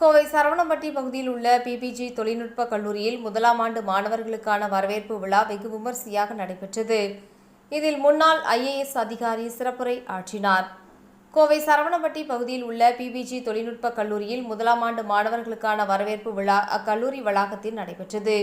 கோவை சரவணம்பட்டி பகுதியில் உள்ள பிபிஜி தொழில்நுட்ப கல்லூரியில் முதலாம் ஆண்டு மாணவர்களுக்கான வரவேற்பு விழா வெகு விமரிசையாக நடைபெற்றது. இதில் முன்னாள் IAS அதிகாரி சிறப்புரை ஆற்றினார். கோவை சரவணம்பட்டி பகுதியில் உள்ள பிபிஜி தொழில்நுட்ப கல்லூரியில் முதலாம் ஆண்டு மாணவர்களுக்கான வரவேற்பு விழா அக்கல்லூரி வளாகத்தில் நடைபெற்றது.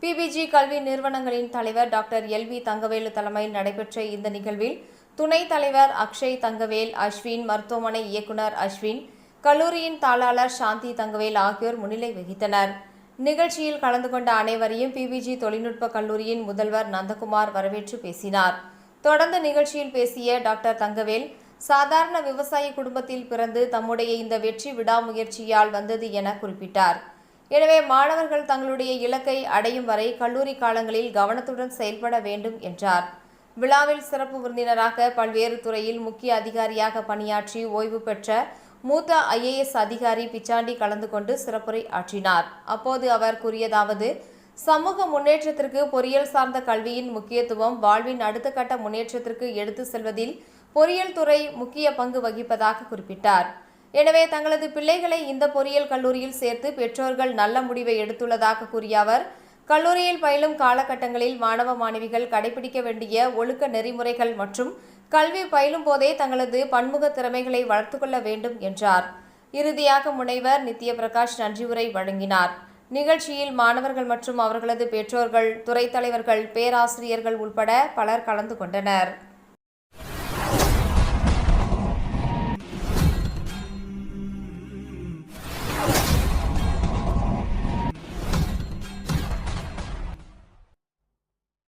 பிபிஜி கல்வி நிறுவனங்களின் தலைவர் டாக்டர் LV தங்கவேலு தலைமையில் நடைபெற்ற இந்த நிகழ்வில் துணைத் தலைவர் அக்ஷய் தங்கவேல், அஸ்வின், மருத்துவமனை இயக்குநர் அஸ்வின், கல்லூரியின் தாளாளர் சாந்தி தங்கவேல் ஆகியோர் முன்னிலை வகித்தனர். நிகழ்ச்சியில் கலந்து கொண்ட அனைவரையும் பிபிஜி தொழில்நுட்ப கல்லூரியின் முதல்வர் நந்தகுமார் வரவேற்று பேசினார். தொடர்ந்து நிகழ்ச்சியில் பேசிய டாக்டர் தங்கவேல், சாதாரண விவசாய குடும்பத்தில் பிறந்து தம்முடைய இந்த வெற்றி விடாமுயற்சியால் வந்தது என குறிப்பிட்டார். எனவே மாணவர்கள் தங்களுடைய இலக்கை அடையும் வரை கல்லூரி காலங்களில் கவனத்துடன் செயல்பட வேண்டும் என்றார். விழாவில் சிறப்பு விருந்தினராக பல்வேறு துறையில் முக்கிய அதிகாரியாக பணியாற்றி ஓய்வு பெற்ற மூத்த IAS அதிகாரி பிச்சாண்டி கலந்து கொண்டு சிறப்புரை ஆற்றினார். அப்போது அவர் கூறியதாவது, சமூக முன்னேற்றத்திற்கு பொறியியல் சார்ந்த கல்வியின் முக்கியத்துவம் வாழ்வின் அடுத்த கட்ட முன்னேற்றத்திற்கு எடுத்து செல்வதில் பொறியியல் துறை முக்கிய பங்கு வகிப்பதாக குறிப்பிட்டார். எனவே தங்களது பிள்ளைகளை இந்த பொறியியல் கல்லூரியில் சேர்த்து பெற்றோர்கள் நல்ல முடிவை எடுத்துள்ளதாக கூறிய அவர், கல்லூரியில் பயிலும் காலகட்டங்களில் மாணவ மாணவிகள் கடைபிடிக்க வேண்டிய ஒழுக்க நெறிமுறைகள் மற்றும் கல்வி பயிலும் போதே தங்களது பன்முக திறமைகளை வளர்த்துக் கொள்ள வேண்டும் என்றார். இறுதியாக முனைவர் நித்ய பிரகாஷ் நன்றி உரை வழங்கினார். நிகழ்ச்சியில் மாணவர்கள் மற்றும் அவர்களது பெற்றோர்கள், துறை தலைவர்கள், பேராசிரியர்கள் உள்பட பலர் கலந்து கொண்டனர்.